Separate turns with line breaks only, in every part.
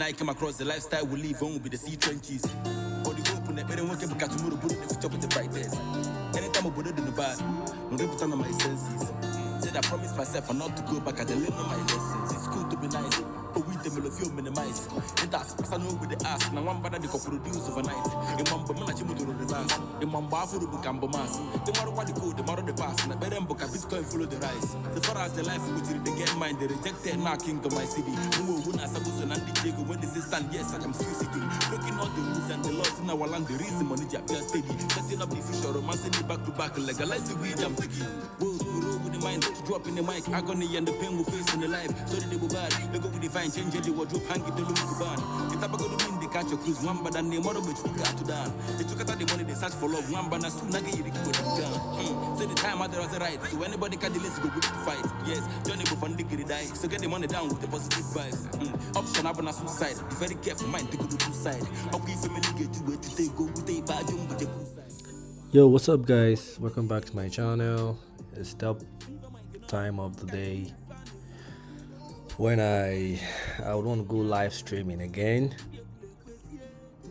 I came across the lifestyle we live on will be the C20s. But the hope that better one can be tomorrow, put the future with the brightest. Anytime I put it in the bad, no they put on my senses. Said I promised myself not to go back at the limit of my lessons. It's cool to be nice, but with them will feel minimized. And that's because I know with the ass, now one better they can produce overnight. In Mamba Manachimu to the dance, in Mamba for the Bukambo Mass. The matter what the code, the matter the pass, and I better book a Bitcoin follow the rise. So far as the life which they get mine, they rejected knocking to my city. Who will not suppose and Diego when they say stand, yes, I am physically breaking all the rules and the laws in our land. The reason money just steady, setting up the future, romancing it back to back, legalize the weed I'm taking. With the mind, drop in the mic, agony and the pain will face in the life. So they go bad, they go with the fine, change the wardrobe, hang it, they look to ban. It's about to win, they catch your cruise, one but then they model which we got to down. They took out the money, they search for love, one but as soon as they get it down. Say the time out there was a right, so anybody can delay to go with the fight. Yes, Johnny go for the die, so get the money down with the positive vibes. Option up on a suicide, be very careful, mind to go to the side. I'll give family get to where to take go with a bad young with the
Yo, what's up guys, welcome back to my channel. It's that time of the day when I would want to go live streaming again.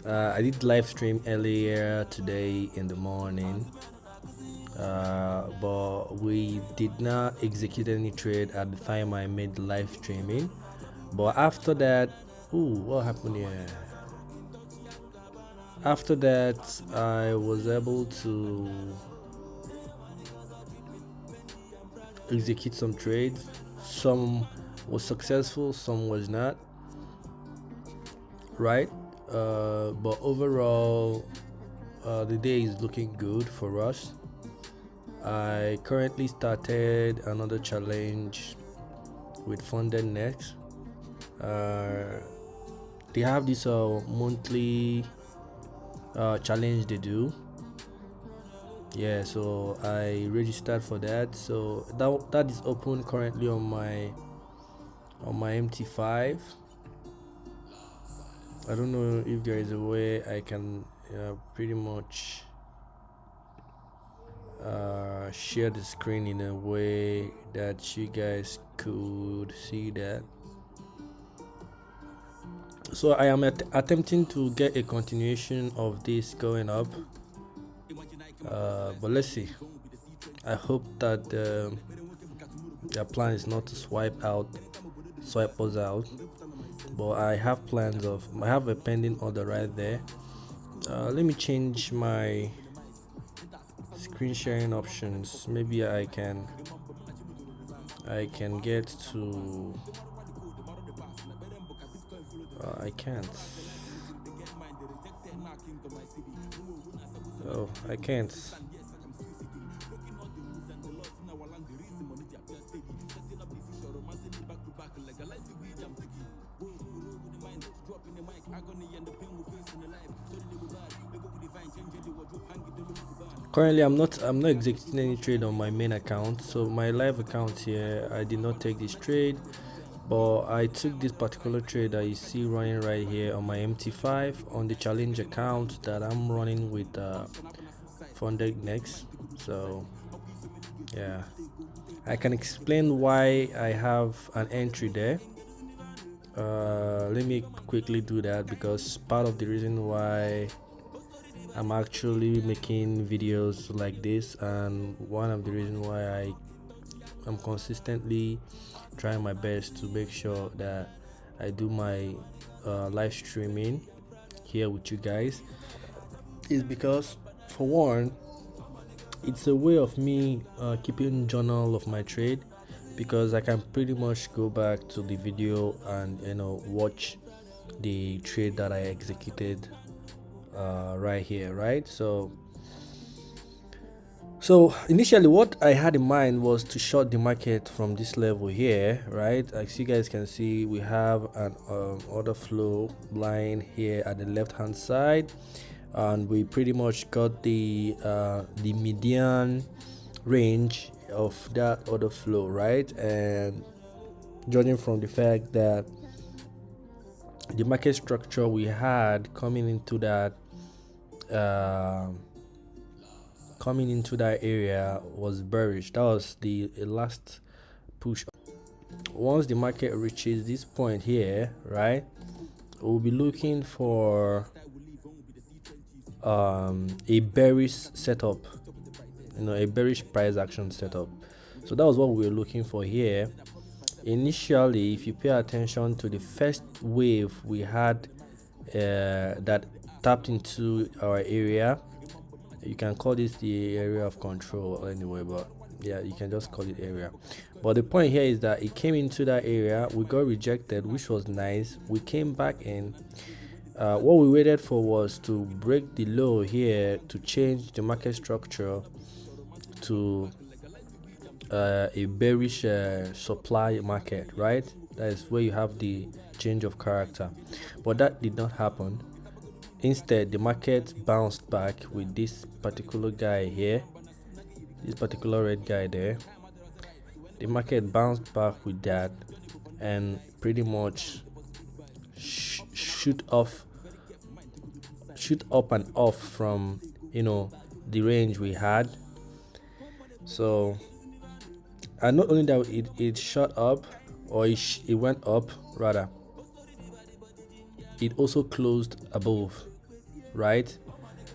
I did live stream earlier today in the morning, but we did not execute any trade at the time I made the live streaming. But after that, what happened here? After that, I was able to execute some trades. Some was successful, some was not, right? But overall, the day is looking good for us. I currently started another challenge with Funded Next. They have this monthly challenge they do. Yeah, so I registered for that. So that is open currently on my MT5. I don't know if there is a way I can pretty much share the screen in a way that you guys could see that. So I am attempting to get a continuation of this going up, but let's see. I hope that their plan is not to swipe us out, but I have I have a pending order right there. Let me change my screen sharing options. Maybe I can get to I can't. Oh, I can't. Currently, I'm not executing any trade on my main account. So my live account here, I did not take this trade, but I took this particular trade that you see running right here on my MT5 on the challenge account that I'm running with Funded Next. So yeah, I can explain why I have an entry there. Let me quickly do that, because part of the reason why I'm actually making videos like this, and one of the reasons why I'm consistently trying my best to make sure that I do my live streaming here with you guys, is because, for one, it's a way of me keeping journal of my trade, because I can pretty much go back to the video and watch the trade that I executed right here, right? So initially what I had in mind was to short the market from this level here, right? As you guys can see, we have an order flow line here at the left hand side, and we pretty much got the median range of that order flow, right? And judging from the fact that the market structure we had coming into that area was bearish. That was the last push. Once the market reaches this point here, right, we'll be looking for a bearish setup, a bearish price action setup. So that was what we were looking for here. Initially, if you pay attention to the first wave we had that tapped into our area, you can call this the area of control anyway, but yeah, you can just call it area. But the point here is that it came into that area, we got rejected, which was nice. We came back in. What we waited for was to break the low here to change the market structure to a bearish supply market, right? That is where you have the change of character, but that did not happen. Instead, the market bounced back with this particular guy here, this particular red guy there. The market bounced back with that and pretty much shoot up and off from the range we had. So, and not only that, it shot up, or it went up rather, it also closed above, right?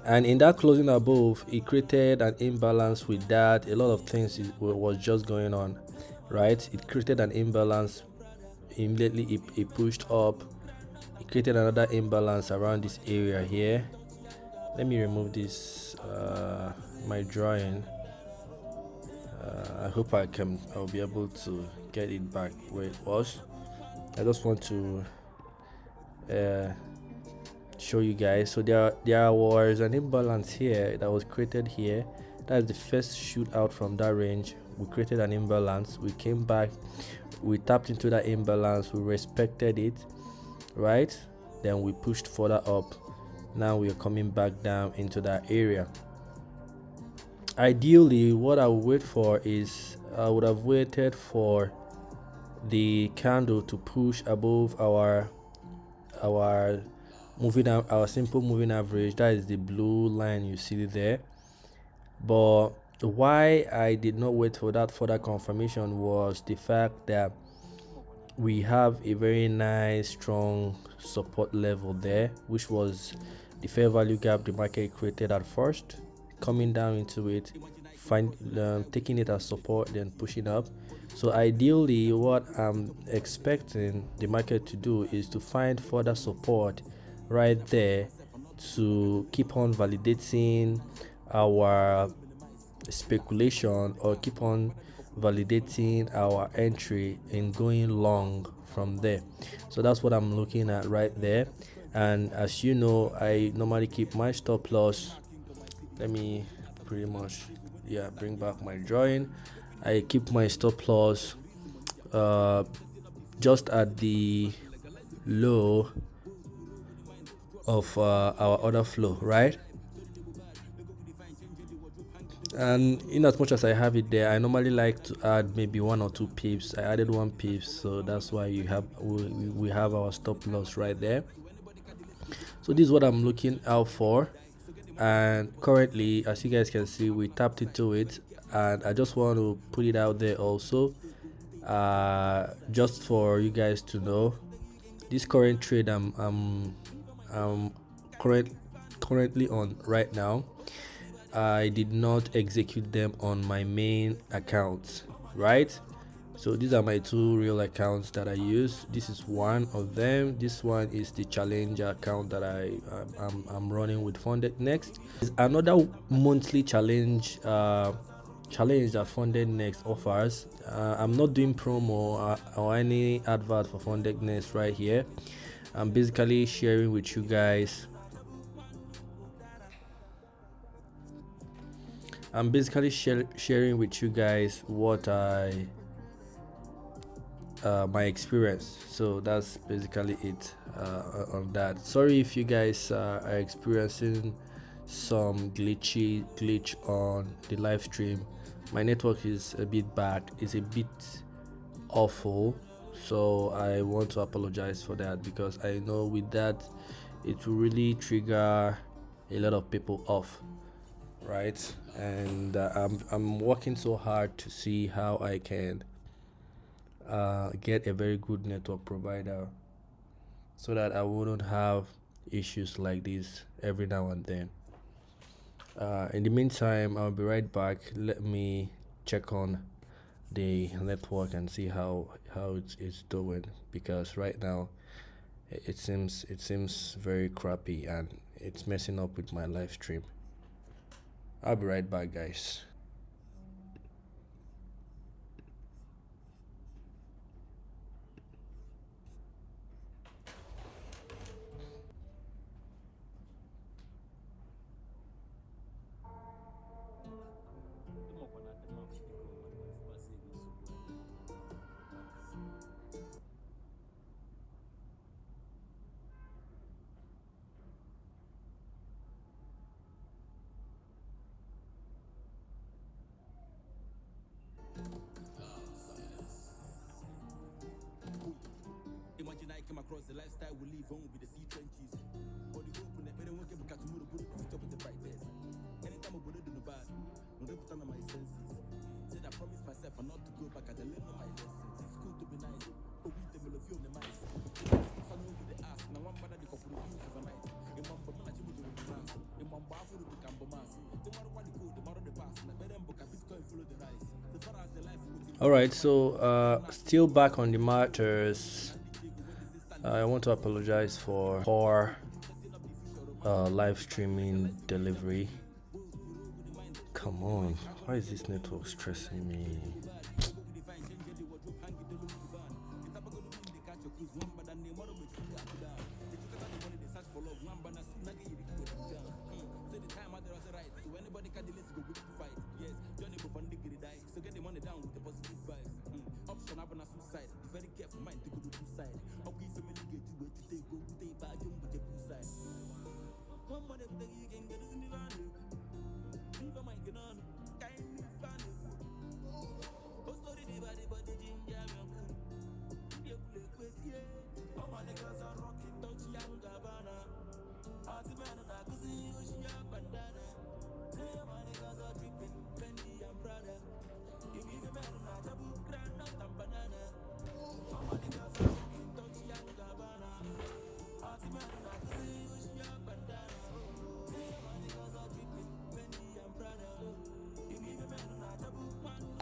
And in that closing above, it created an imbalance with that. A lot of things was just going on, right? It created an imbalance. Immediately it pushed up. It created another imbalance around this area here. Let me remove this my drawing. I hope I'll be able to get it back where it was. I just want to show you guys. So there was an imbalance here that was created here. That's the first shoot out from that range. We created an imbalance, we came back, we tapped into that imbalance, we respected it, right? Then we pushed further up. Now we are coming back down into that area. Ideally, what I would wait for is I would have waited for the candle to push above our simple moving average. That is the blue line you see there. But why I did not wait for that further confirmation was the fact that we have a very nice strong support level there, which was the fair value gap the market created at first, coming down into it, taking it as support, then pushing up. So ideally, what I'm expecting the market to do is to find further support right there to keep on validating our speculation, or keep on validating our entry and going long from there. So that's what I'm looking at right there. And as you know, I normally keep my stop loss. Let me pretty much bring back my drawing. I keep my stop loss just at the low of our order flow, right? And in as much as I have it there, I normally like to add maybe 1 or 2 pips. I added 1 pips, so that's why we have our stop loss right there. So this is what I'm looking out for. And currently, as you guys can see, we tapped into it, and I just want to put it out there also, just for you guys to know, this current trade I'm currently on right now, I did not execute them on my main account, right? So these are my 2 real accounts that I use. This is one of them. This one is the challenger account that I'm running with Funded Next. There's another monthly challenge that Funded Next offers. I'm not doing promo or any advert for Funded Next right here. I'm basically sharing with you guys. Sharing with you guys what my experience. So that's basically it on that. Sorry if you guys are experiencing some glitch on the live stream. My network is a bit bad, it's a bit awful, so I want to apologize for that, because I know with that it will really trigger a lot of people off, right? And I'm working so hard to see how I can get a very good network provider so that I wouldn't have issues like this every now and then. In the meantime, I'll be right back. Let me check on the network and see how it's doing, because right now it seems very crappy and it's messing up with my live stream. I'll be right back, guys.
Imagine I came across the lifestyle we live on with the sea trenches. But the hope in the better one can become tomorrow, put the future with the bright days. Anytime I put it in the bad, no they put on my senses. Said I promised myself I'm not to go back, I learn all my lessons. It's cool to be nice, but with the melody on the mice. If I know who they ask, now one bad they can produce overnight. In one bomb, I chill with the plans. In one bar for the Cambo mass. The matter what the code, the matter the past. And I better book a Bitcoin follow the rise. So far as the life
All right, so still back on the matters. I want to apologize for poor live streaming delivery. Come on, why is this network stressing me?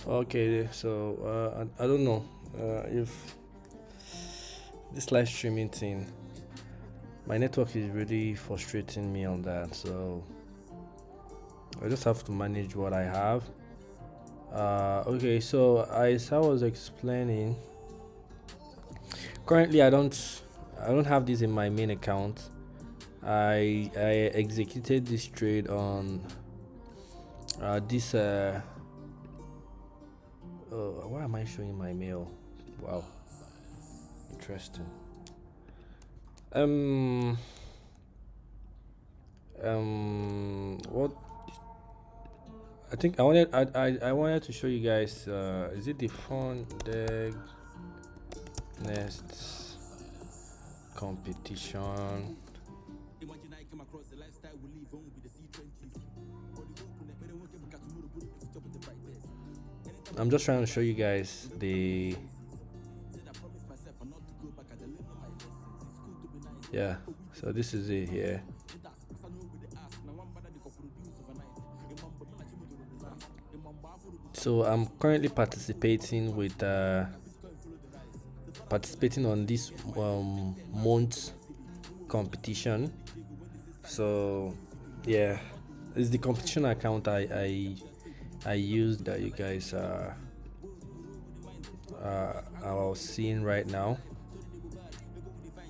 Okay, so I don't know if this live streaming thing, my network is really frustrating me on that, so I just have to manage what I have. Okay, so as I was explaining, currently I don't have this in my main account. I executed this trade on this why am I showing my mail? Wow, interesting. What I think I wanted to show you guys, is it the fun deck next competition?
Imagine I came across the lifestyle we live on with the sea trenches. But the hope in the better one can become tomorrow, put the future with the bright days.
I'm just trying to show you guys the yeah, so this is it here. So I'm currently participating on this month's competition. So yeah, it's the competition account I used that you guys are seeing right now.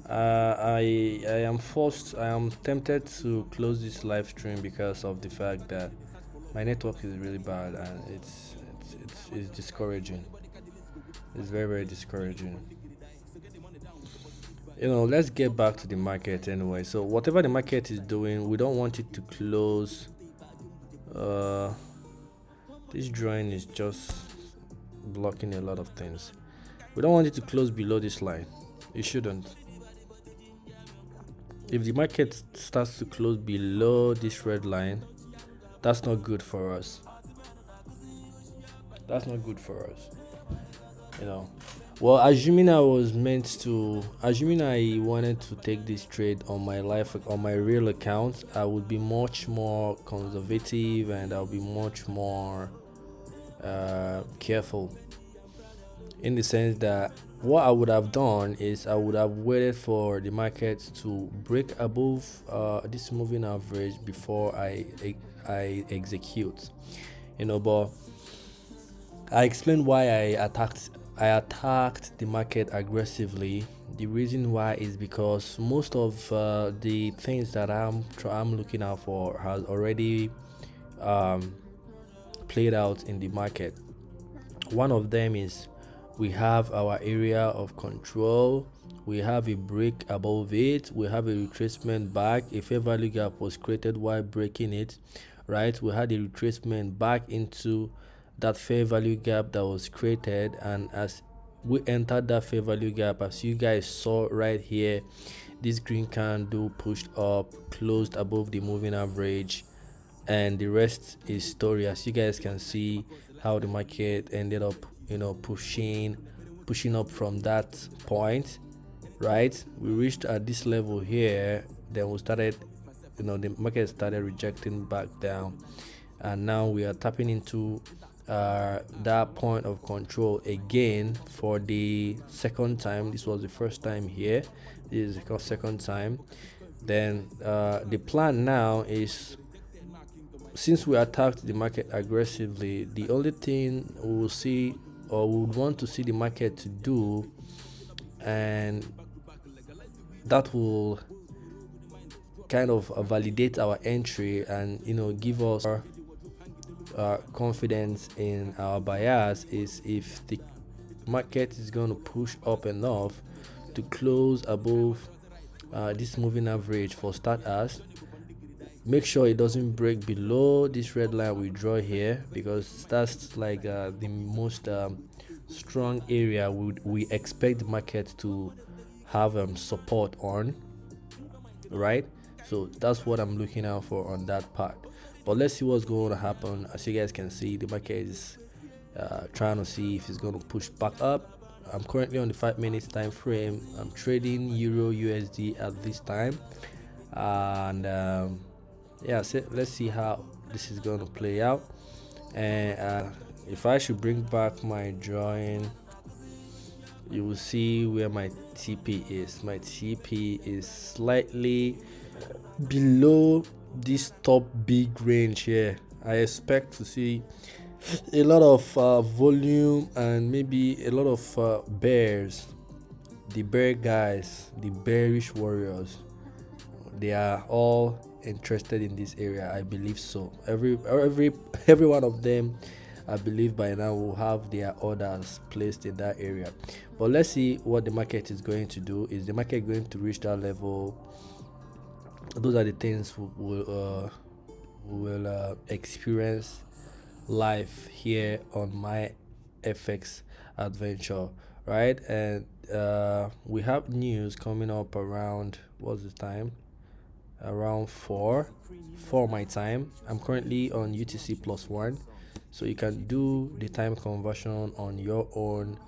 I am tempted to close this live stream because of the fact that my network is really bad and it's discouraging. It's very, very discouraging. Let's get back to the market anyway. So whatever the market is doing, we don't want it to close. This drawing is just blocking a lot of things. We don't want it to close below this line. It shouldn't. If the market starts to close below this red line, that's not good for us. That's not good for us. Well, assuming I wanted to take this trade on my on my real account, I would be much more conservative and I'll be much more careful, in the sense that what I would have done is I would have waited for the market to break above this moving average before I execute. But I explained why I attacked the market aggressively. The reason why is because most of the things that I'm looking out for has already um, played out in the market. One of them is we have our area of control. We have a break above it. We have a retracement back. A fair value gap was created while breaking it, right? We had a retracement back into that fair value gap that was created, and as we entered that fair value gap, as you guys saw right here, this green candle pushed up, closed above the moving average, and the rest is story. As you guys can see how the market ended up pushing up from that point, right? We reached at this level here, then we started, the market started rejecting back down, and now we are tapping into that point of control again for the second time. This was the first time here, this is the second time. Then the plan now is, since we attacked the market aggressively, the only thing we will see, or we would want to see the market to do, and that will kind of validate our entry and give us confidence in our bias, is if the market is going to push up enough to close above this moving average for starters. Make sure it doesn't break below this red line we draw here, because that's like the most strong area we expect the market to have support on, right? So that's what I'm looking out for on that part. But let's see what's going to happen. As you guys can see, the market is trying to see if it's going to push back up. I'm currently on the 5 minutes time frame. I'm trading Euro USD at this time, and yeah, so let's see how this is going to play out. And if I should bring back my drawing, you will see where my TP is. My TP is slightly below this top big range here. I expect to see a lot of volume and maybe a lot of bears. The bear guys, the bearish warriors, they are all interested in this area. I believe so. Every one of them, I believe by now, will have their orders placed in that area. But let's see what the market is going to do. Is the market going to reach that level? Those are the things we will experience live here on my FX adventure, right? And we have news coming up around, what's the time? Around 4 my time. I'm currently on UTC +1, so you can do the time conversion on your own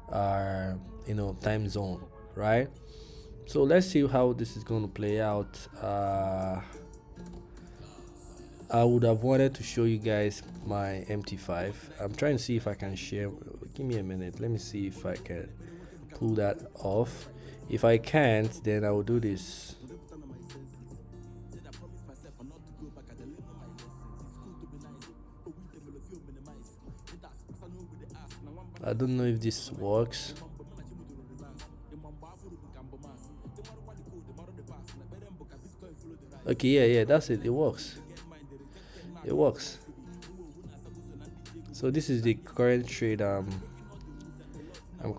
time zone, right? So let's see how this is going to play out. I would have wanted to show you guys my MT5. I'm trying to see if I can share. Give me a minute. Let me see if I can pull that off. If I can't, then I will do this. I don't know if this works. Okay, yeah, that's it. It works. So this is the current trade I'm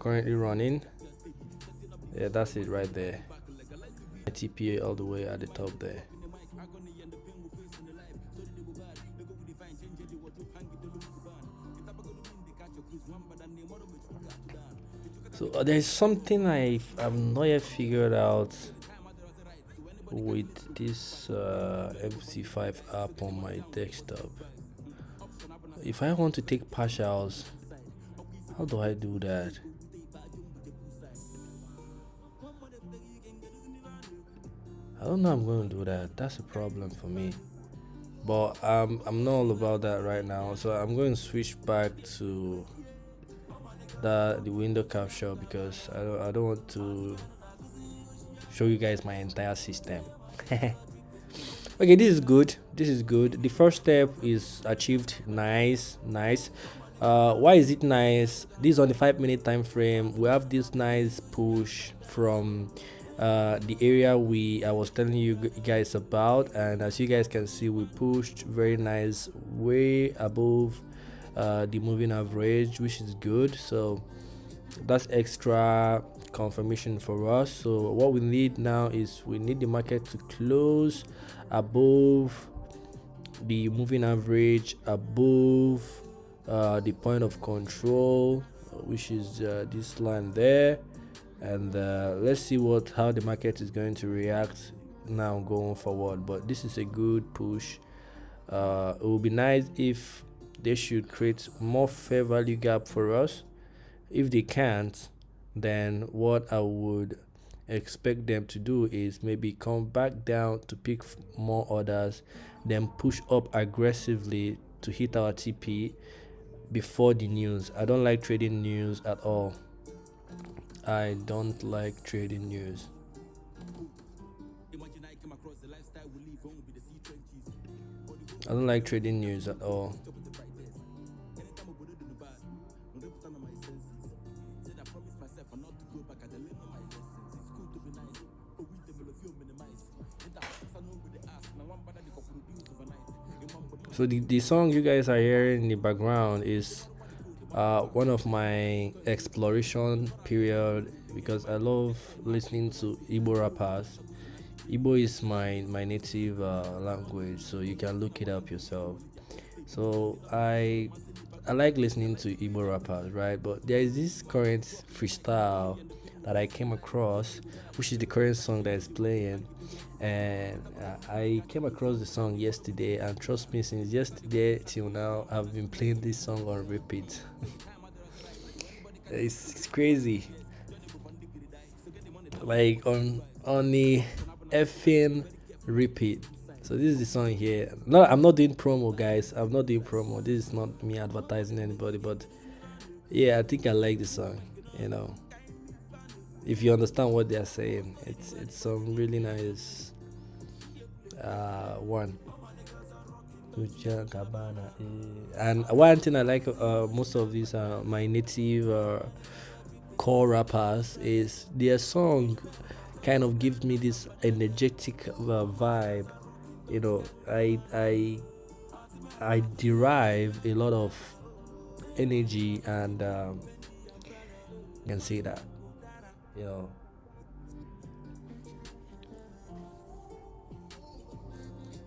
currently running. Yeah, that's it right there. TPA all the way at the top there. So there's something I've not yet figured out with this MC5 app on my desktop. If I want to take partials, how do I do that? I don't know I'm going to do that. That's a problem for me. But I'm not all about that right now. So I'm going to switch back to the window capture because I don't want to show you guys my entire system. Okay, this is good. This is good. The first step is achieved. Nice, nice. Why is it nice? This is on the 5 minute time frame. We have this nice push from the area I was telling you guys about, and as you guys can see, we pushed very nice, way above the moving average, which is good. So that's extra confirmation for us. So what we need now is we need the market to close above the moving average, above the point of control, which is this line there, and let's see how the market is going to react now going forward. But this is a good push. It would be nice if they should create more fair value gap for us. If they can't, then what I would expect them to do is maybe come back down to pick more orders, then push up aggressively to hit our TP before the news. I don't like trading news at all. I don't like trading news. I don't like trading news at all. So the song you guys are hearing in the background is one of my exploration period because I love listening to Igbo rappers. Igbo is my native language, so you can look it up yourself. So I like listening to Igbo rappers, right? But there is this current freestyle that I came across, which is the current song that is playing, and I came across the song yesterday, and trust me, since yesterday till now I've been playing this song on repeat. It's crazy, like on the effing repeat. So this is the song here. No, I'm not doing promo, guys. I'm not doing promo. This is not me advertising anybody, but yeah, I think I like the song. You know, if you understand what they're saying, it's some really nice one. And one thing I like most of these my native core rappers is their song kind of gives me this energetic vibe. You know, I derive a lot of energy, and you can see that, you know.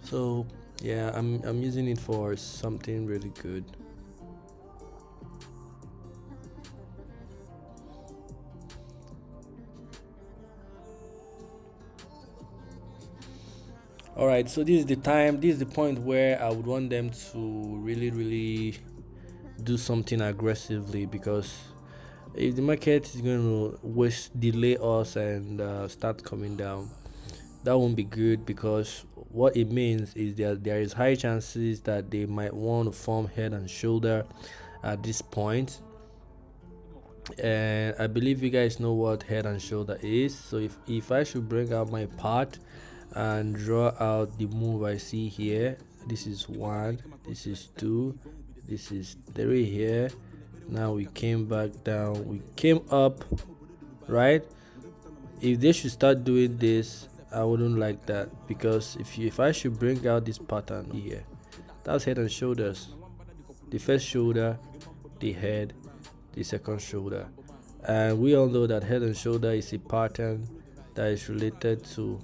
So yeah, I'm using it for something really good. All right, so this is the point where I would want them to really do something aggressively, because if the market is going to delay us and start coming down, that won't be good, because what it means is that there is high chances that they might want to form head and shoulder at this point. And I believe you guys know what head and shoulder is. So if I should bring out my part and draw out the move I see here, this is 1, this is 2, this is 3 here. Now we came back down, we came up, right? If they should start doing this, I wouldn't like that, because if I should bring out this pattern here, that's head and shoulders. The first shoulder, the head, the second shoulder, and we all know that head and shoulder is a pattern that is related to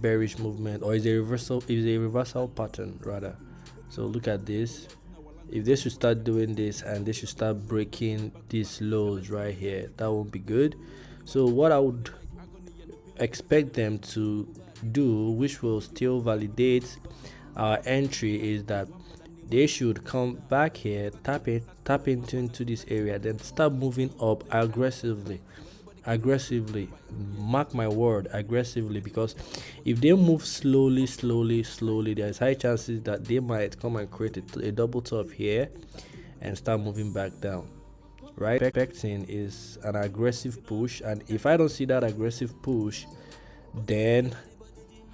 bearish movement, or is a reversal pattern rather. So look at this. If they should start doing this and they should start breaking these lows right here, that won't be good. So what I would expect them to do, which will still validate our entry, is that they should come back here, tap into this area, then start moving up aggressively. aggressively. Mark my word, aggressively, because if they move slowly, there's high chances that they might come and create a double top here and start moving back down. Right? Expecting is an aggressive push, and if I don't see that aggressive push, then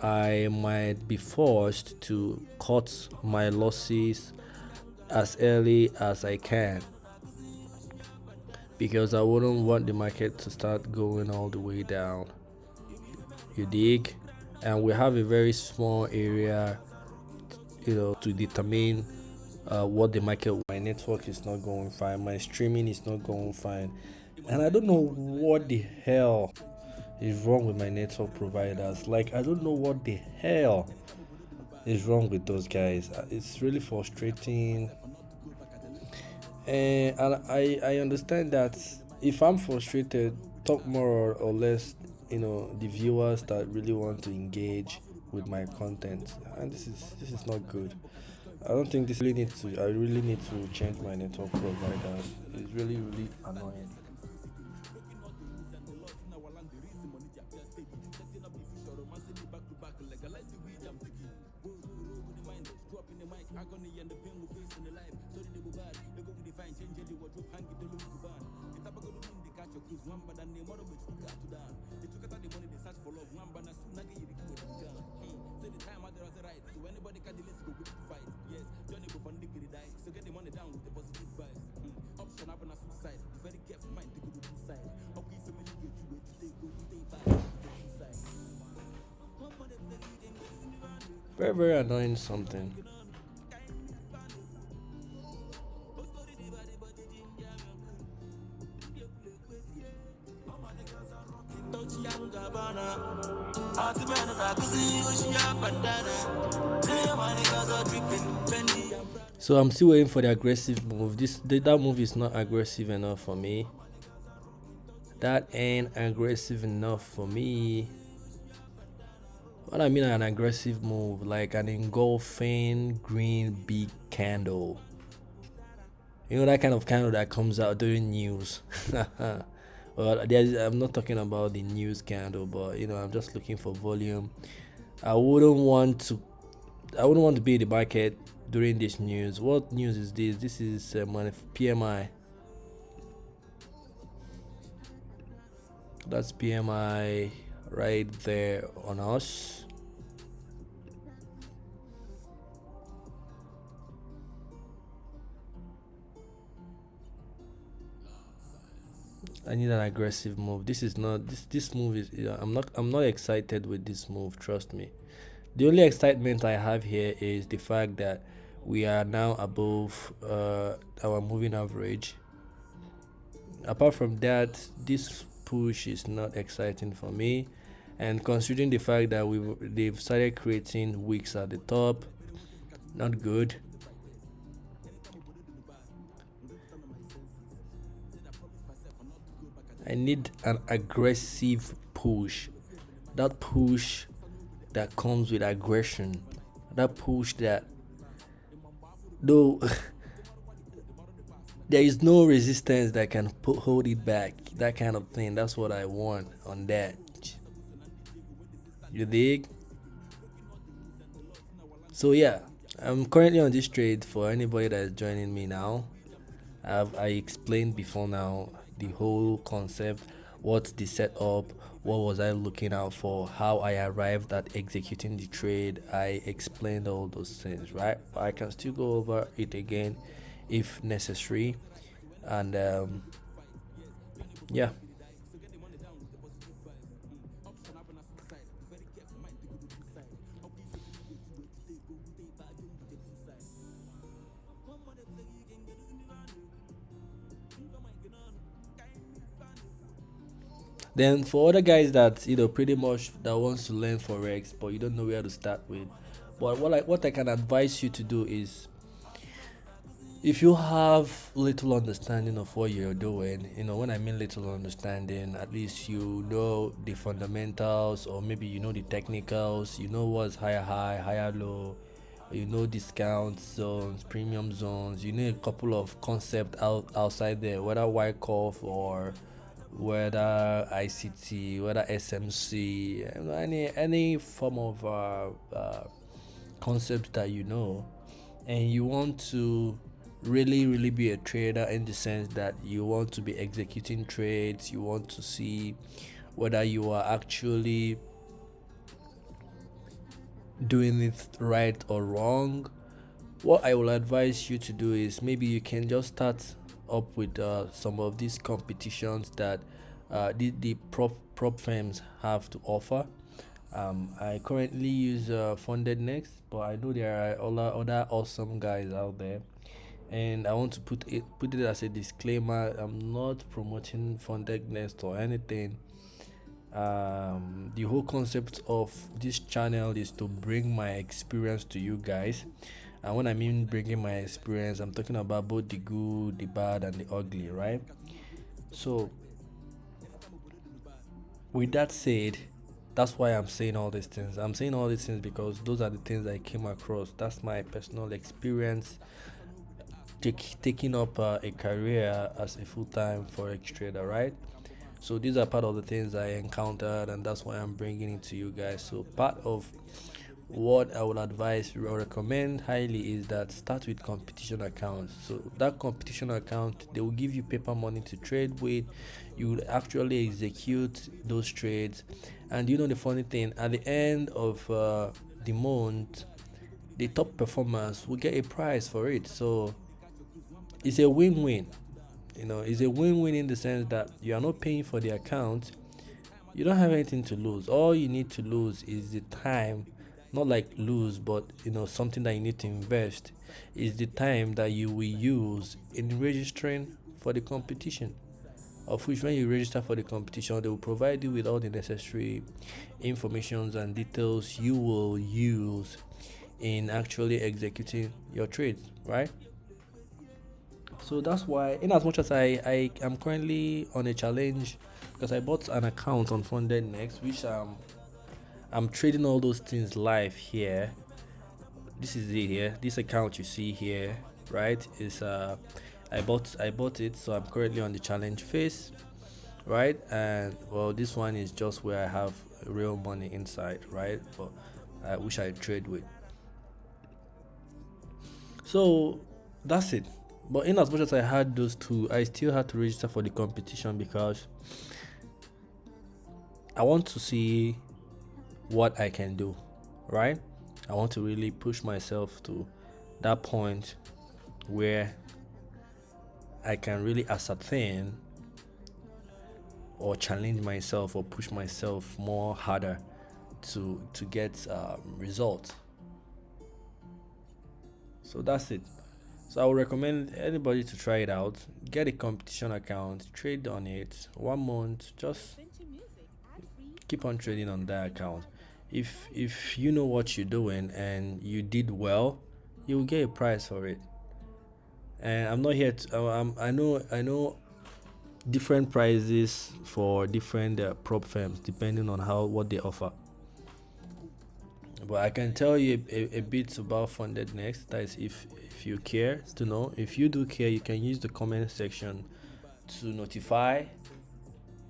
I might be forced to cut my losses as early as I can, because I wouldn't want the market to start going all the way down. You dig? And we have a very small area, to determine what the market. My network is not going fine. My streaming is not going fine, and I don't know what the hell is wrong with my network providers. Like, I don't know what the hell is wrong with those guys. It's really frustrating. And I understand that if I'm frustrated, talk more or less, the viewers that really want to engage with my content, and this is not good. I don't think this really need to. I really need to change my network providers. It's really annoying. Very annoying something. So I'm still waiting for the aggressive move. That move is not aggressive enough for me. That ain't aggressive enough for me. What I mean an aggressive move, like an engulfing green big candle. That kind of candle that comes out during news. Well, I'm not talking about the news candle, but I'm just looking for volume. I wouldn't want to. I wouldn't want to be in the market during this news. What news is this? This is PMI. That's PMI right there on us. I need an aggressive move. This is not this move is I'm not excited with this move, trust me. The only excitement I have here is the fact that we are now above our moving average. Apart from that, this push is not exciting for me, and considering the fact that they've started creating wicks at the top, not good. I need an aggressive push. That push that comes with aggression. That push that, though, there is no resistance that can hold it back. That kind of thing. That's what I want on that. You dig? So yeah, I'm currently on this trade. For anybody that is joining me now, I explained before now the whole concept, what's the setup, what was I looking out for, how I arrived at executing the trade. I explained all those things, right? But I can still go over it again if necessary. And yeah. Then for other guys that pretty much that wants to learn forex but you don't know where to start with, but what I can advise you to do is, if you have little understanding of what you're doing, when I mean little understanding, at least you know the fundamentals, or maybe you know the technicals, you know what's higher low, you know discount zones, premium zones, you know a couple of concepts outside there, whether Wyckoff or whether ICT, whether SMC, any form of concept that you know, and you want to really be a trader in the sense that you want to be executing trades, you want to see whether you are actually doing it right or wrong. What I will advise you to do is maybe you can just start up with some of these competitions that the prop firms have to offer. I currently use Funded Next, but I know there are other awesome guys out there, and I want to put it as a disclaimer. I'm not promoting Funded Next or anything. The whole concept of this channel is to bring my experience to you guys, and when I mean bringing my experience, I'm talking about both the good, the bad, and the ugly, right? So with that said, that's why I'm saying all these things. I'm saying all these things because those are the things I came across. That's my personal experience taking up a career as a full-time forex trader, right? So these are part of the things I encountered, and that's why I'm bringing it to you guys. So part of what I would advise or recommend highly is that start with competition accounts. So that competition account, they will give you paper money to trade with. You will actually execute those trades, and you know the funny thing, at the end of the month, the top performers will get a prize for it. So it's a win-win. It's a win-win in the sense that you are not paying for the account. You don't have anything to lose. All you need to lose is the time. Not like lose, but something that you need to invest is the time that you will use in registering for the competition. Of which, when you register for the competition, they will provide you with all the necessary informations and details you will use in actually executing your trades, right? So that's why, in as much as I am currently on a challenge, because I bought an account on Funded Next, which I'm trading all those things live here. This is it here. This account you see here, right? Is I bought it, so I'm currently on the challenge phase, right? And well, this one is just where I have real money inside, right? But I wish I trade with. So that's it. But in as much as I had those two, I still had to register for the competition because I want to see what I can do, right? I want to really push myself to that point where I can really ascertain or challenge myself or push myself more harder to get results. So that's it. So I would recommend anybody to try it out. Get a competition account, trade on it 1 month, just keep on trading on that account. If you know what you're doing and you did well, you will get a prize for it. And I'm not here to I know different prices for different prop firms depending on what they offer. But I can tell you a bit about Funded Next. That is, if you care to know. If you do care, you can use the comment section to notify.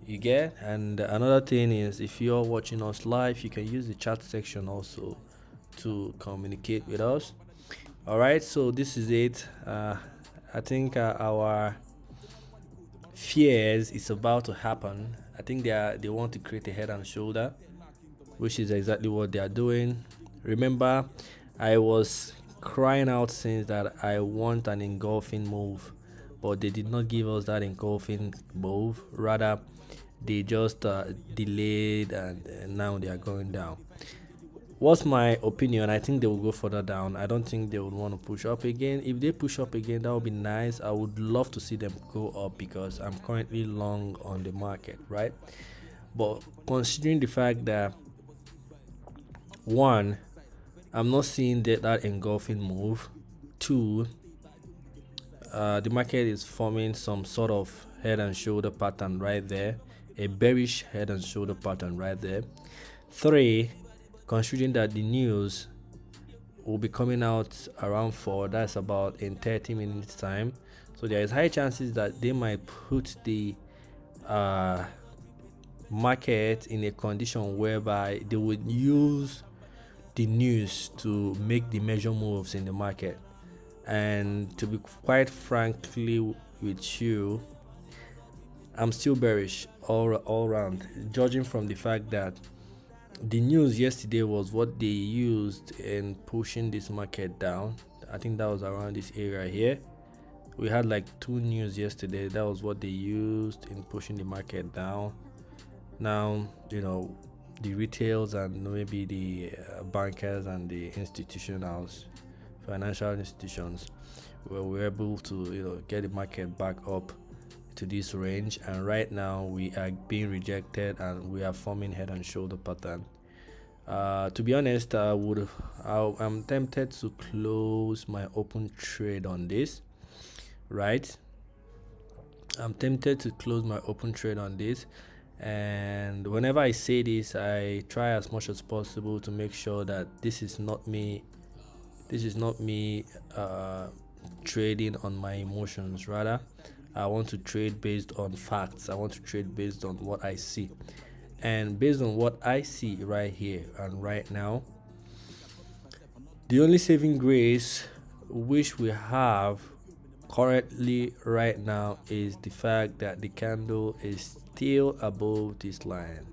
You get. And another thing is, if you're watching us live, you can use the chat section also to communicate with us. All right. So this is it. I think our fears is about to happen. I think they want to create a head and shoulder, which is exactly what they are doing. Remember, I was crying out since that I want an engulfing move, but they did not give us that engulfing move. Rather, they just delayed, and now they are going down. What's my opinion? I think they will go further down. I don't think they would want to push up again. If they push up again, that would be nice. I would love to see them go up because I'm currently long on the market, right? But considering the fact that, one, I'm not seeing that engulfing move. Two, the market is forming some sort of head and shoulder pattern right there, a bearish head and shoulder pattern right there. Three, considering that the news will be coming out around 4, that's about in 30 minutes time, so there is high chances that they might put the market in a condition whereby they would use the news to make the major moves in the market. And to be quite frankly with you, I'm still bearish all around, judging from the fact that the news yesterday was what they used in pushing this market down. I think that was around this area here. We had like two news yesterday. That was what they used in pushing the market down. Now, the retails and maybe the bankers and the institutionals, financial institutions, were able to get the market back up to this range, and right now we are being rejected and we are forming head and shoulder pattern. To be honest, I'm tempted to close my open trade on this, right? I'm tempted to close my open trade on this, and whenever I say this, I try as much as possible to make sure that this is not me trading on my emotions. Rather, I want to trade based on facts. I want to trade based on what I see, and based on what I see right here and right now, the only saving grace which we have currently right now is the fact that the candle is still above this line.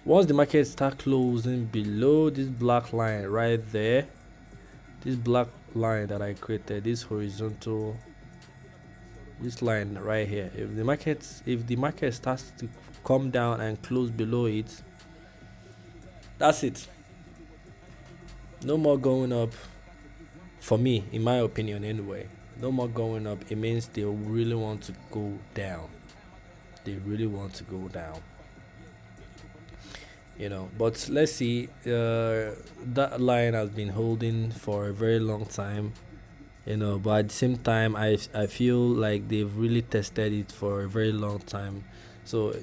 Once the market start closing below this black line right there, this black line that I created, this horizontal, this line right here, if the market starts to come down and close below it, that's it. No more going up. For me, in my opinion anyway, no more going up. It means they really want to go down. But let's see. That line has been holding for a very long time, but at the same time, I feel like they've really tested it for a very long time. So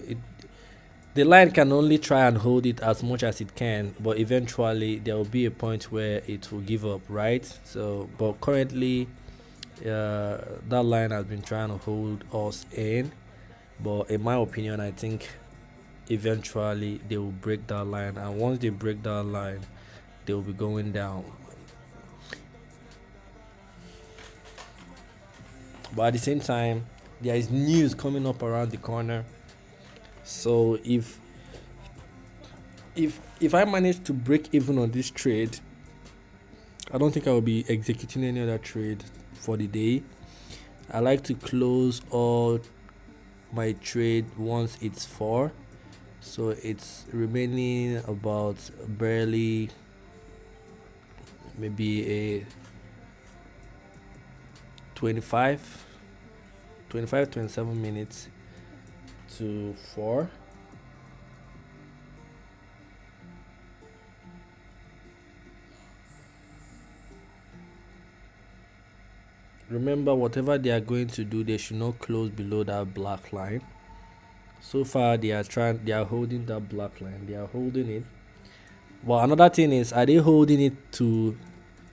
the line can only try and hold it as much as it can, but eventually there will be a point where it will give up, right? So, but currently, that line has been trying to hold us in, but in my opinion, I think eventually they will break that line, and once they break that line, they will be going down. But at the same time, there is news coming up around the corner. So if I manage to break even on this trade, I don't think I will be executing any other trade for the day. I like to close all my trade once it's 4. So it's remaining about barely maybe a 27 minutes to 4. Remember, whatever they are going to do, they should not close below that black line. So far, they are holding that black line. They are holding it. But another thing is, are they holding it to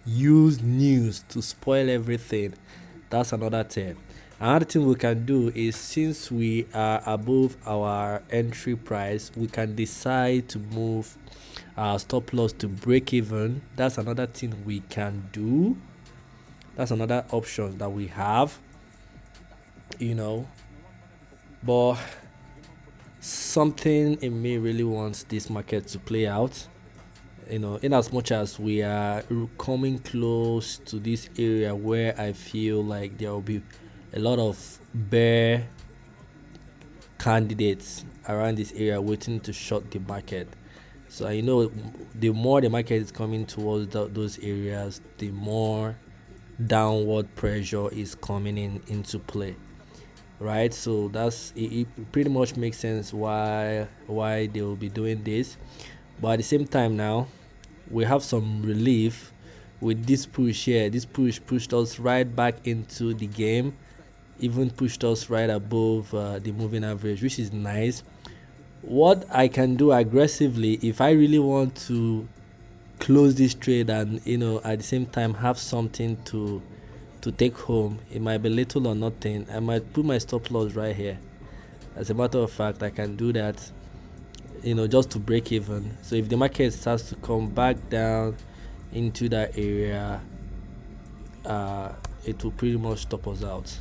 use news to spoil everything? That's another thing. Another thing we can do is, since we are above our entry price, we can decide to move our stop loss to break even. That's another thing we can do. That's another option that we have, but something in me really wants this market to play out, in as much as we are coming close to this area where I feel like there will be a lot of bear candidates around this area waiting to short the market. So the more the market is coming towards those areas, the more downward pressure is coming into play, right? So that's it pretty much makes sense why they will be doing this. But at the same time, now we have some relief with this push here. This push pushed us right back into the game, even pushed us right above the moving average, which is nice. What I can do aggressively, if I really want to close this trade and at the same time have something to to take home. It might be little or nothing. I might put my stop loss right here. As a matter of fact, I can do that, just to break even. So if the market starts to come back down into that area, it will pretty much stop us out.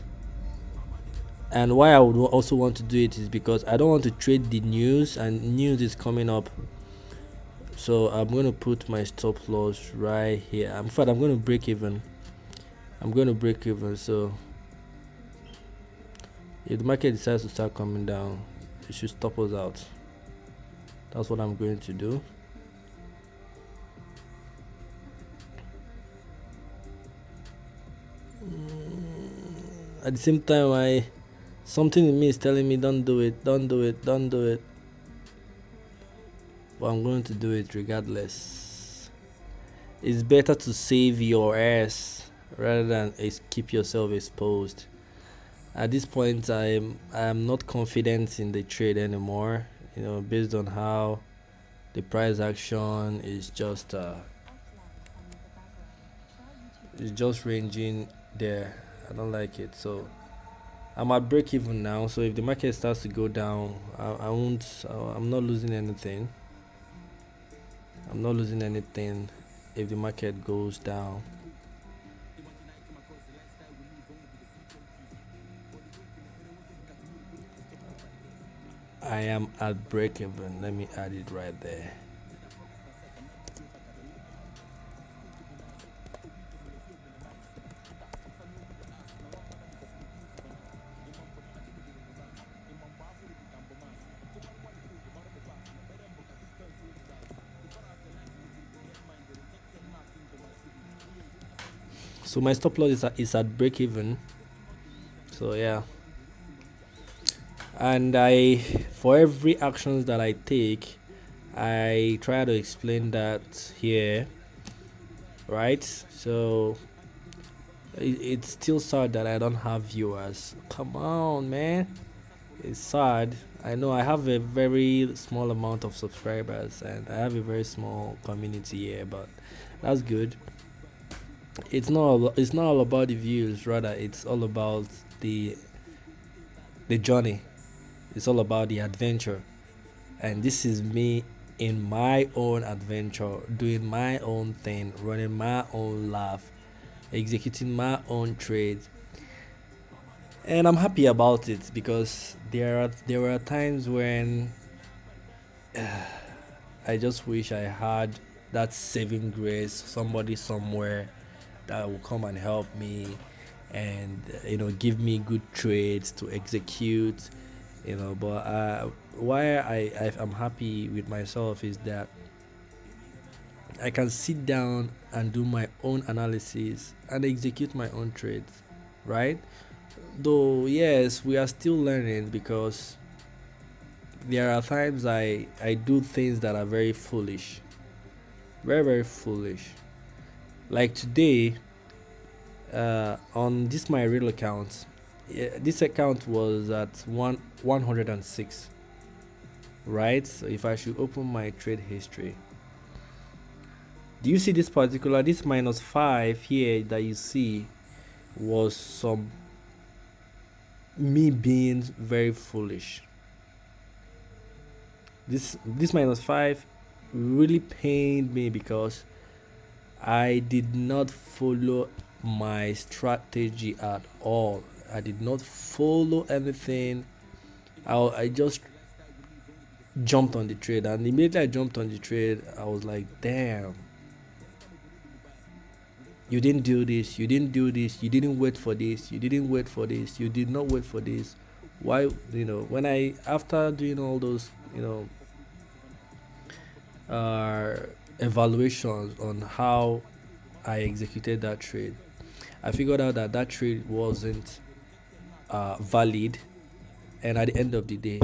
And why I would also want to do it is because I don't want to trade the news, and news is coming up. So I'm going to put my stop loss right here. In fact, I'm going to break even. So if the market decides to start coming down, it should stop us out. That's what I'm going to do. At the same time, something in me is telling me don't do it. But I'm going to do it regardless. It's better to save your ass rather than keep yourself exposed. At this point, I'm not confident in the trade anymore. Based on how the price action is just ranging there. I don't like it. So I'm at break even now. So if the market starts to go down, I'm not losing anything. If the market goes down. I am at break even. Let me add it right there. So my stop loss is at break even. So yeah. And for every actions that I take, I try to explain that here, right? So it's still sad that I don't have viewers. Come on, man. It's sad. I know I have a very small amount of subscribers and I have a very small community here, but that's good. It's not all about the views, rather it's all about the journey. It's all about the adventure. And this is me in my own adventure, doing my own thing, running my own life, executing my own trades. And I'm happy about it because there were times when I just wish I had that saving grace, somebody somewhere that will come and help me and give me good trades to execute. But why I'm happy with myself is that I can sit down and do my own analysis and execute my own trades, right? Though yes, we are still learning because there are times I do things that are very foolish, very very foolish. Like today, on this my real account, this account was at 106, right? So if I should open my trade history, do you see this -5 here that you see was some me being very foolish. This -5 really pained me because I did not follow my strategy at all. I did not follow anything. I just jumped on the trade, and immediately I jumped on the trade, I was like, damn, you didn't do this, you didn't wait for this, you did not wait for this. Why? When after doing all those evaluations on how I executed that trade, I figured out that trade wasn't valid, and at the end of the day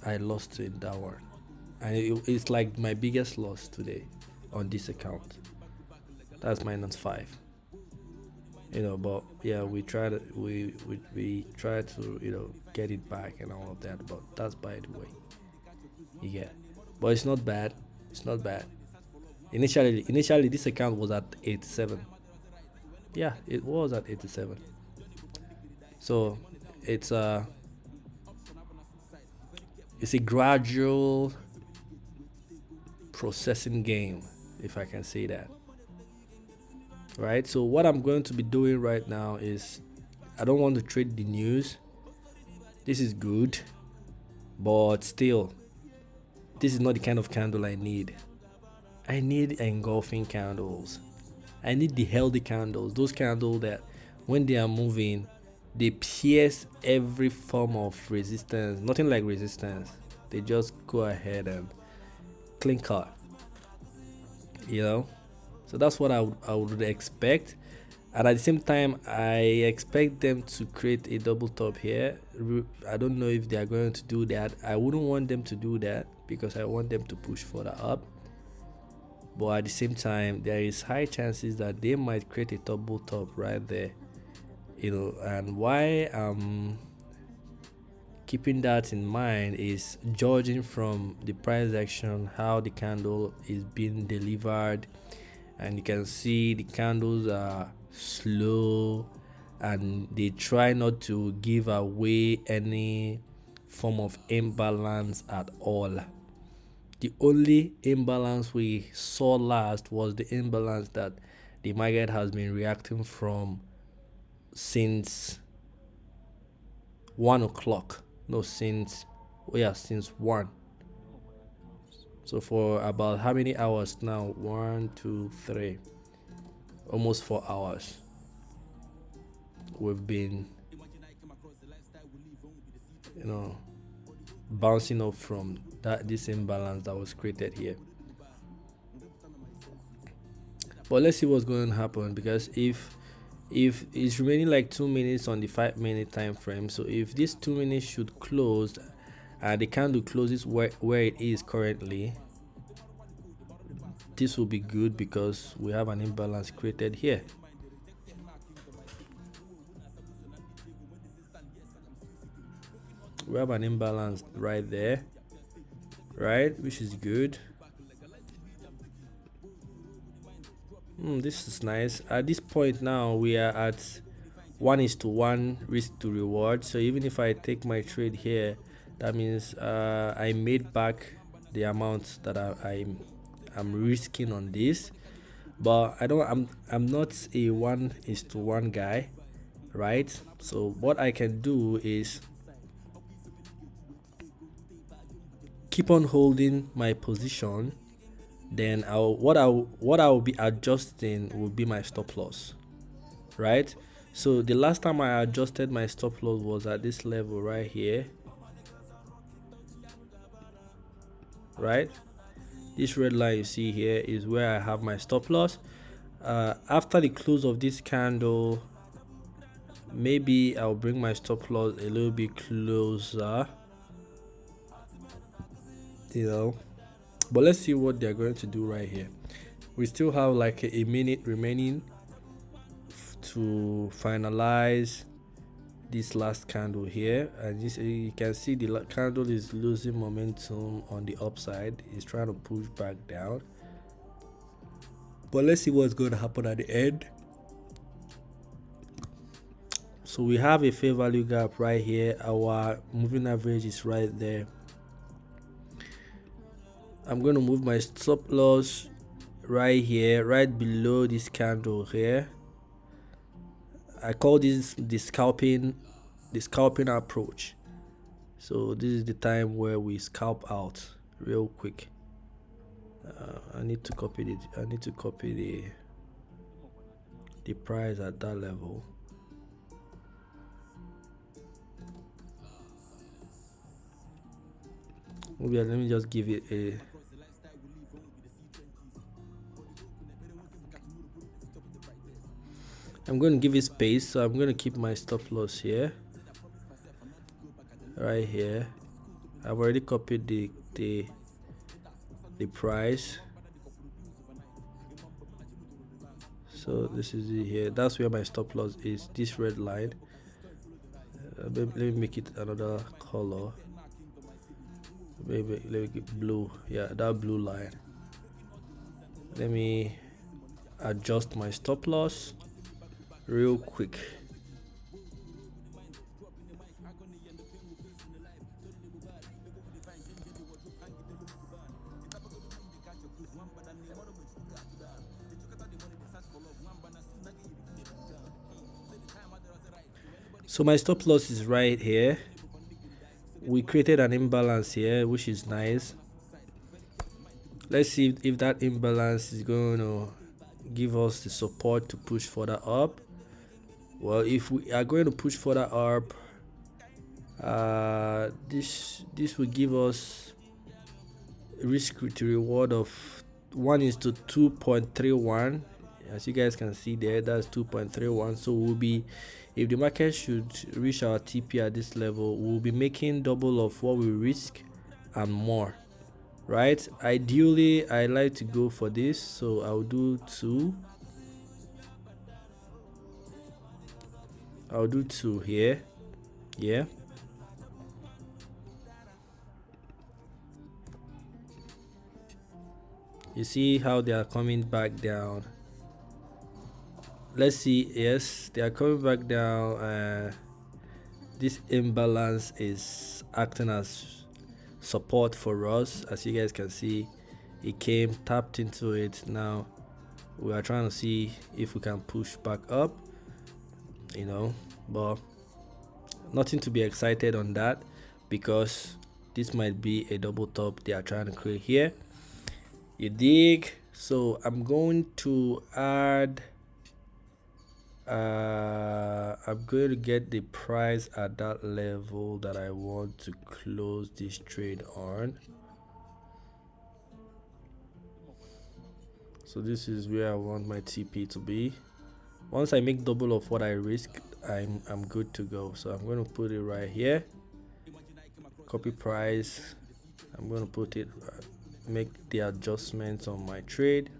I lost in that one, and it's like my biggest loss today on this account. That's -5. But yeah, we try to get it back and all of that, but that's by the way. But it's not bad. Initially this account was at 87. Yeah, it was at 87. So it's a gradual processing game, if I can say that. Right, so what I'm going to be doing right now is, I don't want to trade the news. This is good, but still, this is not the kind of candle I need. I need engulfing candles. I need the healthy candles, those candles that when they are moving, they pierce every form of resistance. Nothing like resistance, they just go ahead and clinker, you know. So that's what I would expect. And at the same time, I expect them to create a double top here. I don't know if they are going to do that. I wouldn't want them to do that because I want them to push further up. But at the same time, there is high chances that they might create a double top right there, you know. And why I'm keeping that in mind is judging from the price action, how the candle is being delivered. And you can see the candles are slow and they try not to give away any form of imbalance at all. The only imbalance we saw last was the imbalance that the market has been reacting from since 1 o'clock. No, since 1. So for about how many hours now? 1, 2, 3, almost 4 hours. We've been, you know, bouncing up from this imbalance that was created here. But let's see what's going to happen, because if it's remaining like 2 minutes on the 5-minute time frame, so if this 2 minutes should close and the candle closes where it is currently, this will be good because we have an imbalance created here. We have an imbalance right there, right, which is good. This is nice. At this point now, we are at 1:1 risk to reward. So even if I take my trade here, that means I made back the amount that I'm risking on this. But I'm not a 1:1 guy, right? So what I can do is keep on holding my position. Then what I will be adjusting will be my stop loss, right? So the last time I adjusted my stop loss was at this level right here, right? This red line you see here is where I have my stop loss. After the close of this candle, maybe I'll bring my stop loss a little bit closer, you know. But let's see what they're going to do right here. We still have like a minute remaining to finalize this last candle here, and you can see the candle is losing momentum on the upside. It's trying to push back down, but let's see what's going to happen at the end. So we have a fair value gap right here. Our moving average is right there. I'm going to move my stop loss right here, right below this candle here. I call this the scalping approach. So this is the time where we scalp out real quick. I need to copy the price at that level. Maybe let me just give it a I'm going to give it space, so I'm going to keep my stop loss here, right here. I've already copied the price, so this is it here. That's where my stop loss is, this red line. Let me make it another color. Maybe let me get blue. Yeah, that blue line. Let me adjust my stop loss. real quick. So my stop loss is right here. We created an imbalance here, which is nice. Let's see if that imbalance is going to give us the support to push further up. Well, if we are going to push further up, this will give us risk to reward of 1:2.31. As you guys can see there, that's 2.31. So we'll be, if the market should reach our TP at this level, we'll be making double of what we risk and more, right? Ideally, I like to go for this, so I'll do two here. Yeah, you see how they are coming back down. Let's see. Yes, they are coming back down. This imbalance is acting as support for us. As you guys can see, it came, tapped into it. Now we are trying to see if we can push back up, but nothing to be excited on that, because this might be a double top they are trying to create here. You dig? So I'm going to add I'm going to get the price at that level that I want to close this trade on. So this is where I want my TP to be. Once I make double of what I risk, I'm good to go. So I'm going to put it right here. Copy price. I'm going to put it, make the adjustments on my trade.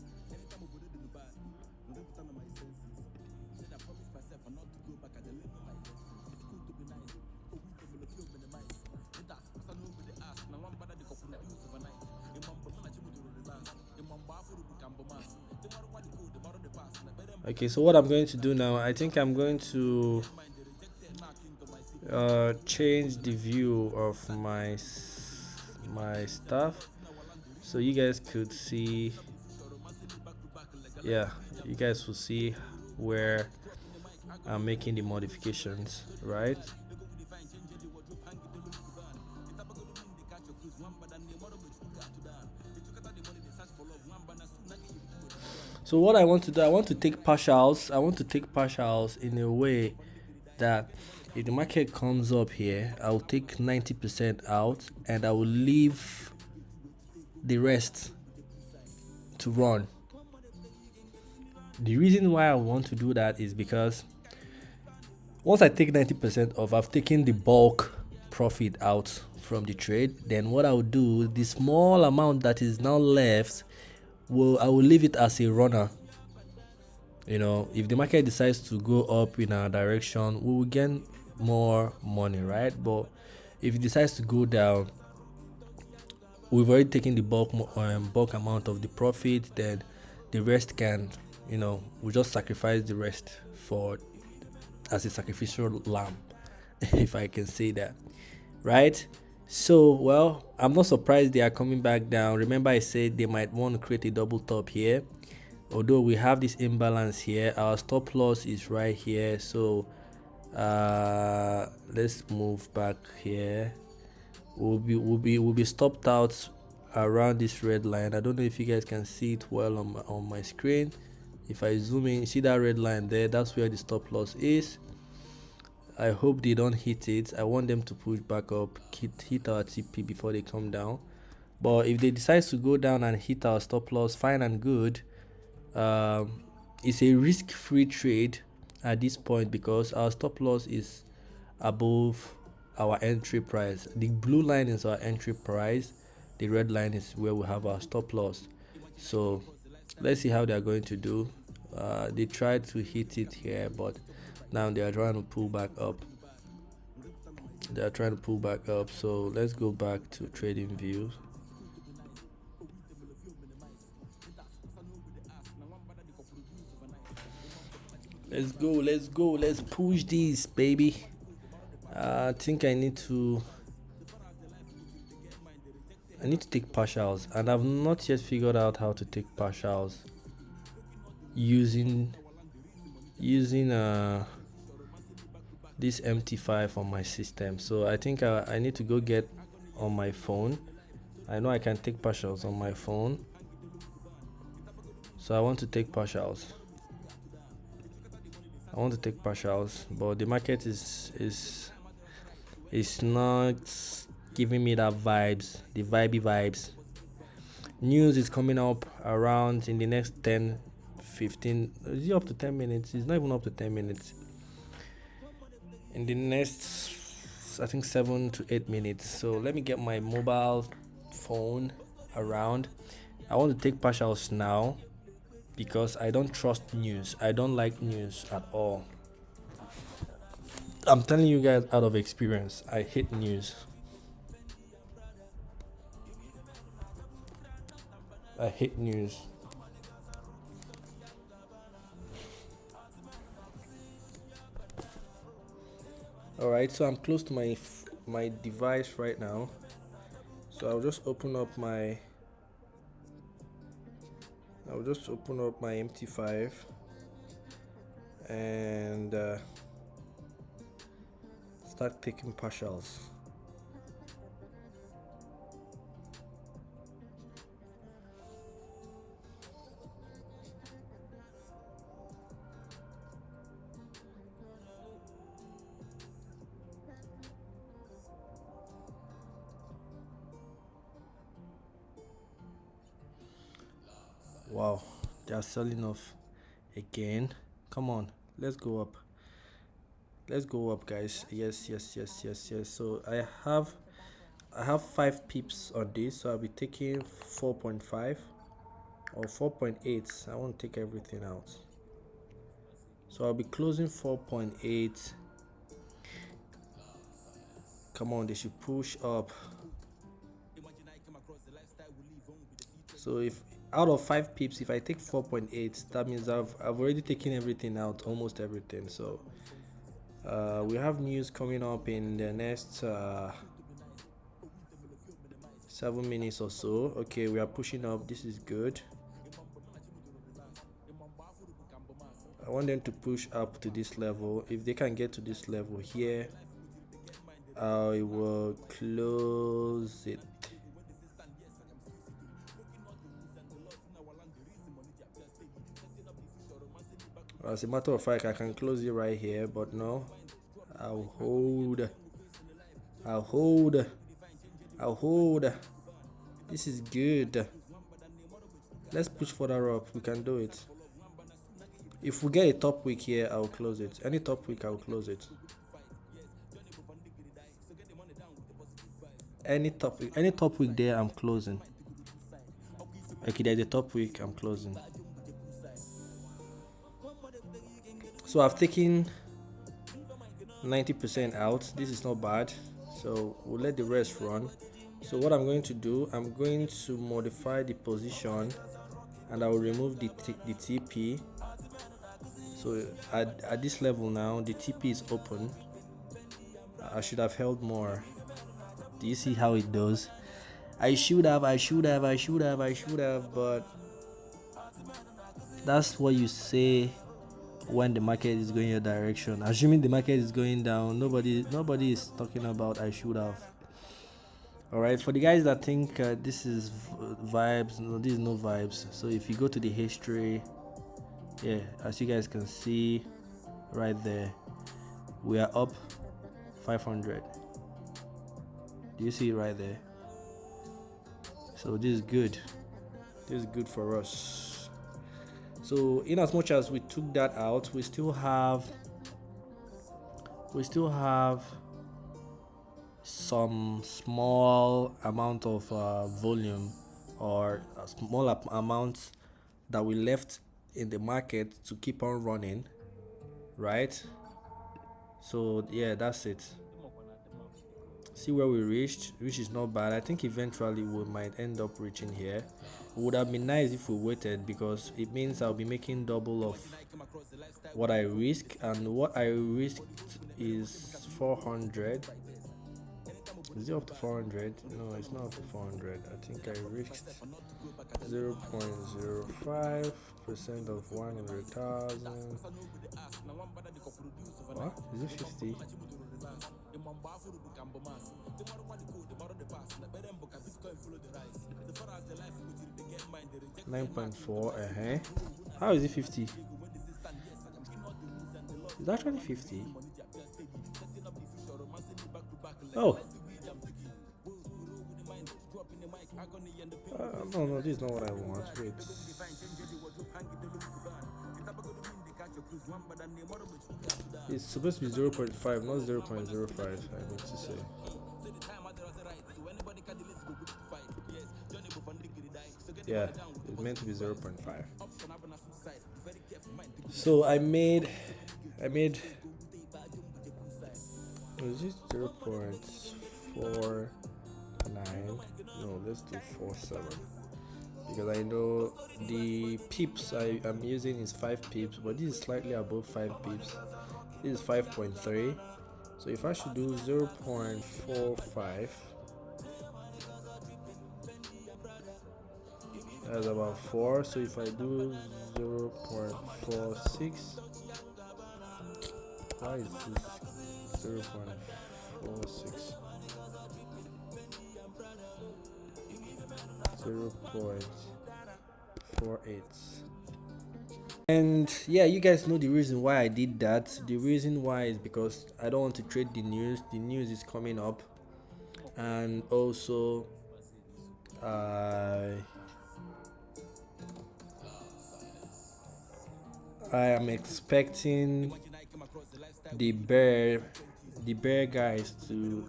Okay, so what I'm going to do now, I think I'm going to change the view of my stuff so you guys could see. Yeah, you guys will see where I'm making the modifications, right? So what I want to do, I want to take partials in a way that if the market comes up here, I'll take 90% out and I will leave the rest to run. The reason why I want to do that is because once I take 90% off, I've taken the bulk profit out from the trade. Then what I will do, the small amount that is now left, I will leave it as a runner. If the market decides to go up in our direction, we will gain more money, right? But if it decides to go down, we've already taken the bulk amount of the profit. Then the rest can, we just sacrifice the rest as a sacrificial lamb, if I can say that, right? So, well, I'm not surprised they are coming back down. Remember, I said they might want to create a double top here. Although we have this imbalance here, our stop loss is right here. So, let's move back here. We'll be stopped out around this red line. I don't know if you guys can see it well on my screen. If I zoom in, see that red line there? That's where the stop loss is. I hope they don't hit it. I want them to push back up, hit our TP before they come down. But if they decide to go down and hit our stop loss, fine and good. It's a risk-free trade at this point because our stop loss is above our entry price. The blue line is our entry price. The red line is where we have our stop loss. So let's see how they are going to do. They tried to hit it here, but now they are trying to pull back up. So let's go back to trading views. let's go, let's push this, baby. I think I need to take partials, and I've not yet figured out how to take partials using this MT5 on my system. So I think I need to go get on my phone. I know I can take partials on my phone, so I want to take partials. But the market is not giving me that vibes, the vibey vibes. News is coming up around in the next 10 15, is it up to 10 minutes? It's not even up to 10 minutes. In the next, I think 7 to 8 minutes. So let me get my mobile phone around. I want to take partials now because I don't trust news. I don't like news at all. I'm telling you guys out of experience, I hate news. I hate news. All right, so I'm close to my device right now. So I'll just open up my MT5 and start taking partials. Wow, they are selling off again. Come on, let's go up. Let's go up, guys. Yes. So I have 5 pips on this, so I'll be taking 4.5 or 4.8. I won't take everything out. So I'll be closing 4.8. Come on, they should push up. So if out of 5 pips, if I take 4.8, that means I've already taken everything out, almost everything. So we have news coming up in the next 7 minutes or so. Okay, we are pushing up. This is good. I want them to push up to this level. If they can get to this level here, I will close it. As a matter of fact, I can close it right here, but no, I'll hold. This is good. Let's push further up. We can do it. If we get a top wick here, I'll close it. Any top wick, I'll close it. Any top wick there, I'm closing. Okay, there's a top wick, I'm closing. So I've taken 90% out. This is not bad, so we'll let the rest run. So what I'm going to do, I'm going to modify the position and I will remove the TP. So at this level now, the TP is open. I should have held more. Do you see how it does? I should have, but that's what you say when the market is going your direction. Assuming the market is going down, nobody is talking about I should have. All right, for the guys that think this is vibes, no, this is no vibes. So if you go to the history, yeah, as you guys can see right there, we are up 500. Do you see it right there? So this is good. This is good for us. So in as much as we took that out, we still have some small amount of volume or a small amount that we left in the market to keep on running, right? So yeah, that's it. See where we reached, which is not bad. I think eventually we might end up reaching here. would have been nice if we waited, because it means I'll be making double of what I risk, and what I risked is 400. Is it up to 400? No, it's not up to 400. I think I risked 0.05% of 100,000. What? Is it 50? 9.4. How is it 50? Is it actually 50? Oh. No, this is not what I want. Wait. It's supposed to be 0.5, not 0.05, I need to say. Yeah, it's meant to be 0.5. So I made is it 0.49? No, let's do 47, because I know the pips I am using is 5 pips, but this is slightly above 5 pips. This is 5.3. So if I should do 0.45, that's about 4. So if I do 0.46, why is this 0.46? 0.48. And yeah, you guys know the reason why I did that. The reason why is because I don't want to trade the news. The news is coming up, and also I am expecting the bear guys to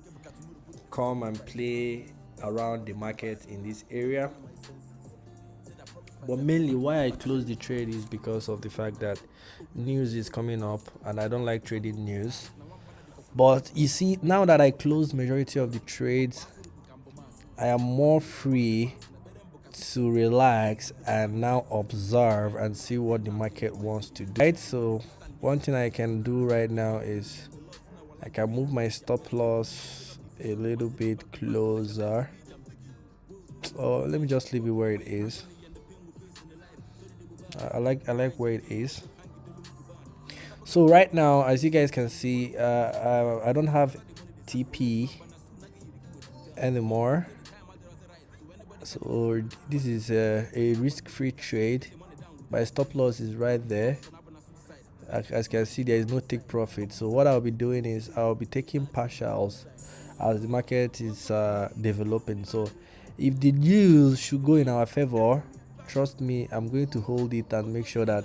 come and play around the market in this area. But mainly why I closed the trade is because of the fact that news is coming up, and I don't like trading news. But you see, now that I closed majority of the trades, I am more free to relax and now observe and see what the market wants to do. Right, so one thing I can do right now is I can move my stop loss a little bit closer. Oh, let me just leave it where it is. I like where it is. So right now, as you guys can see, I don't have TP anymore. So this is a risk-free trade. My stop loss is right there. As you can see, there is no take profit. So what I'll be doing is I'll be taking partials as the market is developing. So if the news should go in our favor, trust me, I'm going to hold it and make sure that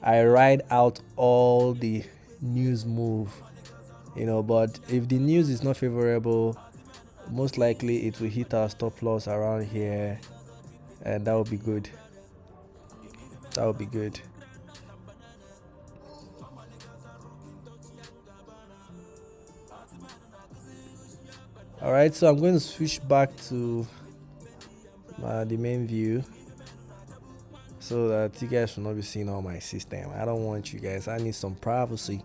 I ride out all the news move, but if the news is not favorable, most likely it will hit our stop loss around here, and that would be good. All right, so I'm going to switch back to the main view so that you guys will not be seeing all my system. I don't want you guys. I need some privacy.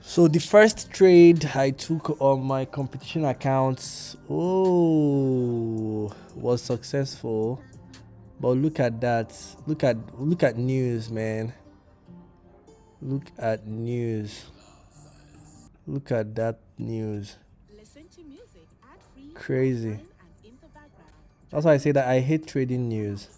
So the first trade I took on my competition accounts, was successful. But look at that. Look at news, man. Look at news. Look at that news. Crazy. That's why I say that I hate trading news.